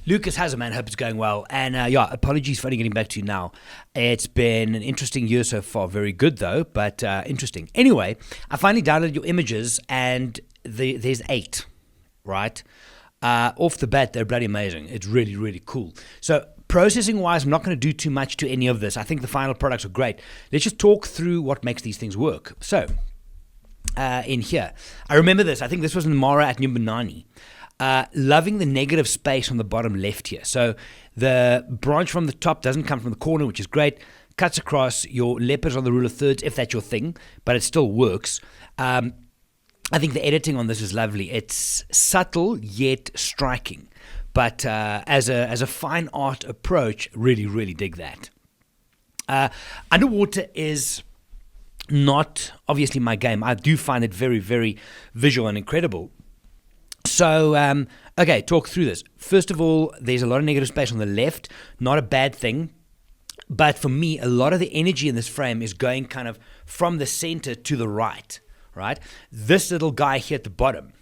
Lucas has a man. Hope it's going well. And yeah, apologies for only getting back to you now. It's been an interesting year so far. Very good though, but interesting. Anyway, I finally downloaded your images, and there's 8, right? Off the bat, they're bloody amazing. It's really, really cool. So processing wise, I'm not going to do too much to any of this. I think the final products are great. Let's just talk through what makes these things work. So in here, I remember this. I think this was in Mara at Nyumbanani. Loving the negative space on the bottom left here. So the branch from the top doesn't come from the corner, which is great. Cuts across your leopards on the rule of thirds, if that's your thing, but it still works. I think the editing on this is lovely. It's subtle yet striking, but as a fine art approach, really, really dig that. Underwater is not obviously my game. I do find it very, very visual and incredible. So, okay, talk through this. First of all, there's a lot of negative space on the left. Not a bad thing. But for me, a lot of the energy in this frame is going kind of from the center to the right, right? This little guy here at the bottom,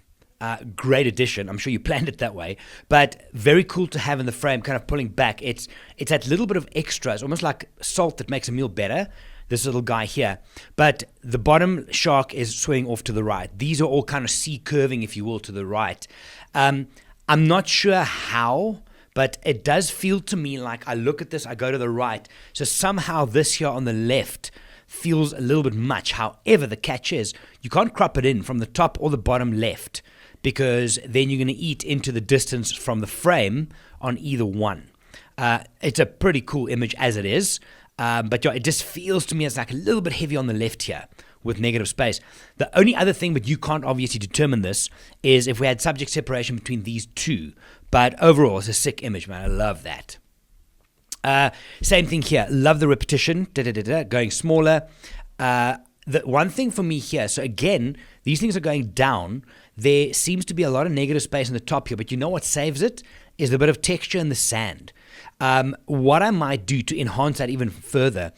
great addition. I'm sure you planned it that way. But very cool to have in the frame, kind of pulling back. It's that little bit of extra. It's almost like salt that makes a meal better. This little guy here. But the bottom shark is swinging off to the right. These are all kind of C-curving, if you will, to the right. I'm not sure how, but it does feel to me like I look at this, I go to the right. So somehow this here on the left feels a little bit much. However, the catch is you can't crop it in from the top or the bottom left, because then you're going to eat into the distance from the frame on either one. It's a pretty cool image as it is. But yeah, it just feels to me it's like a little bit heavy on the left here with negative space. The only other thing, but you can't obviously determine this, is if we had subject separation between these two. But overall, it's a sick image, man. I love that. Same thing here. Love the repetition, going smaller. The one thing for me here, so again, these things are going down. There seems to be a lot of negative space on the top here, but you know what saves it? Is the bit of texture in the sand. What I might do to enhance that even further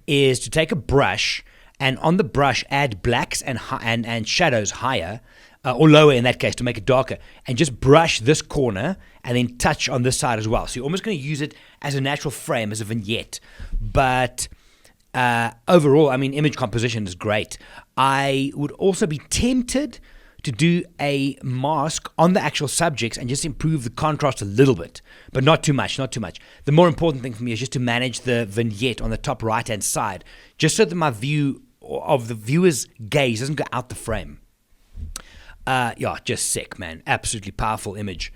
is to take a brush and on the brush add blacks and shadows higher or lower in that case to make it darker, and just brush this corner and then touch on this side as well. So you're almost going to use it as a natural frame, as a vignette. But overall, I mean, image composition is great. I would also be tempted to do a mask on the actual subjects and just improve the contrast a little bit, but not too much, not too much. The more important thing for me is just to manage the vignette on the top right-hand side, just so that my view of the viewer's gaze doesn't go out the frame. Yeah, just sick, man. Absolutely powerful image.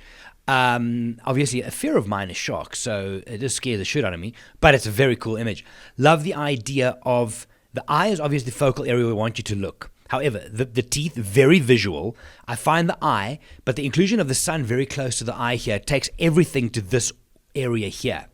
Obviously, a fear of mine is sharks, so it just scares the shit out of me, but it's a very cool image. Love the idea of the eye is obviously the focal area we want you to look. However, the teeth, very visual. I find the eye, but the inclusion of the sun very close to the eye here takes everything to this area here.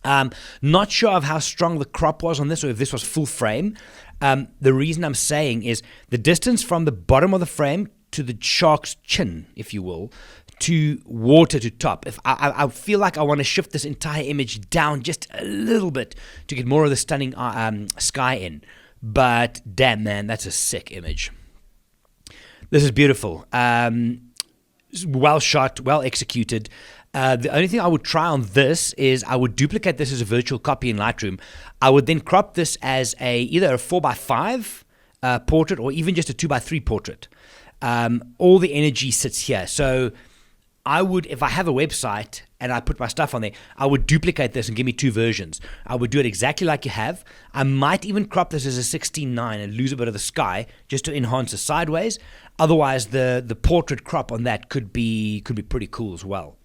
Not sure of how strong the crop was on this, or if this was full frame. The reason I'm saying is the distance from the bottom of the frame to the shark's chin, if you will, to water to top. If I feel like I want to shift this entire image down just a little bit to get more of the stunning sky in. But damn, man, that's a sick image. This is beautiful. Well shot, well executed. The only thing I would try on this is I would duplicate this as a virtual copy in Lightroom. I would then crop this as either a 4x5 portrait or even just a 2x3 portrait. All the energy sits here. So I would, if I have a website and I put my stuff on there, I would duplicate this and give me 2 versions. I would do it exactly like you have. I might even crop this as a 16:9 and lose a bit of the sky just to enhance the sideways. Otherwise, the portrait crop on that could be pretty cool as well.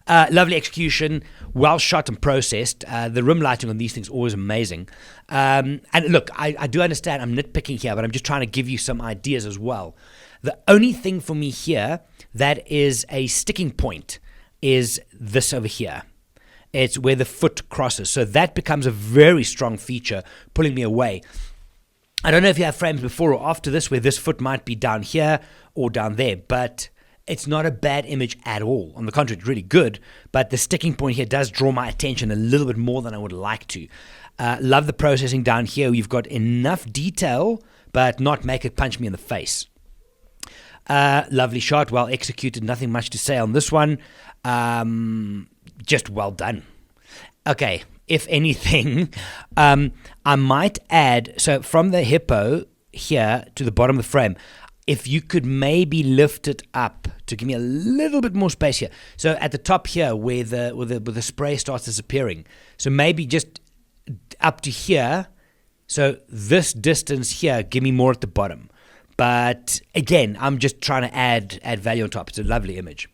Lovely execution, well shot and processed. The rim lighting on these things always amazing. And look, I do understand I'm nitpicking here, but I'm just trying to give you some ideas as well. The only thing for me here that is a sticking point is this over here. It's where the foot crosses. So that becomes a very strong feature, pulling me away. I don't know if you have frames before or after this where this foot might be down here or down there, but it's not a bad image at all. On the contrary, it's really good, but the sticking point here does draw my attention a little bit more than I would like to. Love the processing down here. You've got enough detail, but not make it punch me in the face. Lovely shot, well executed, nothing much to say on this one. Just well done. Okay, if anything, I might add, so from the hippo here to the bottom of the frame, if you could maybe lift it up to give me a little bit more space here. So at the top here where the spray starts disappearing. So maybe just up to here. So this distance here, give me more at the bottom. But again, I'm just trying to add value on top. It's a lovely image.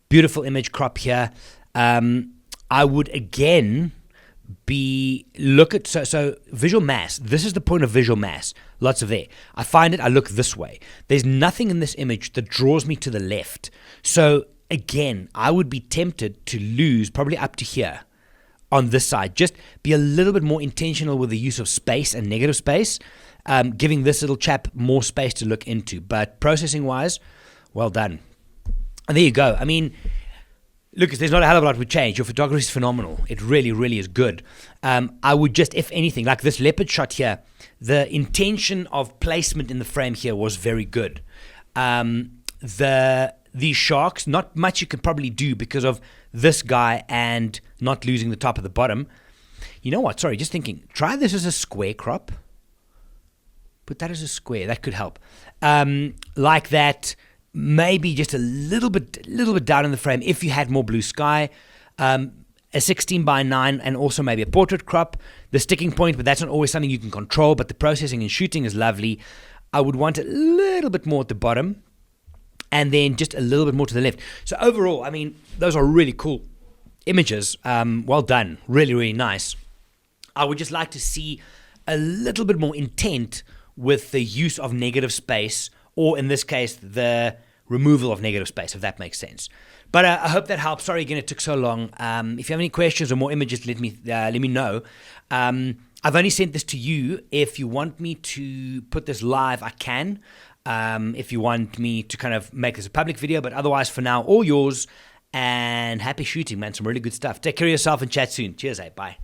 Beautiful image crop here. I would again look at so visual mass. This is the point of visual mass. Lots of there. I find it, I look this way. There's nothing in this image that draws me to the left. So again, I would be tempted to lose probably up to here on this side. Just be a little bit more intentional with the use of space and negative space, giving this little chap more space to look into. But processing wise, well done. And there you go. I mean, Lucas, there's not a hell of a lot would change. Your photography is phenomenal. It really, really is good. I would just, if anything, like this leopard shot here, the intention of placement in the frame here was very good. These sharks, not much you could probably do because of this guy and not losing the top of the bottom. You know what? Sorry, just thinking. Try this as a square crop. Put that as a square. That could help. Like that. Maybe just a little bit down in the frame if you had more blue sky, a 16:9, and also maybe a portrait crop. The sticking point, but that's not always something you can control, but the processing and shooting is lovely. I would want a little bit more at the bottom and then just a little bit more to the left. So overall, I mean, those are really cool images. Well done. Really, really nice. I would just like to see a little bit more intent with the use of negative space, or in this case, the removal of negative space, if that makes sense. But I hope that helps. Sorry again, it took so long. If you have any questions or more images, let me know. I've only sent this to you. If you want me to put this live, I can. If you want me to kind of make this a public video, but otherwise for now, all yours. And happy shooting, man. Some really good stuff. Take care of yourself and chat soon. Cheers, bye.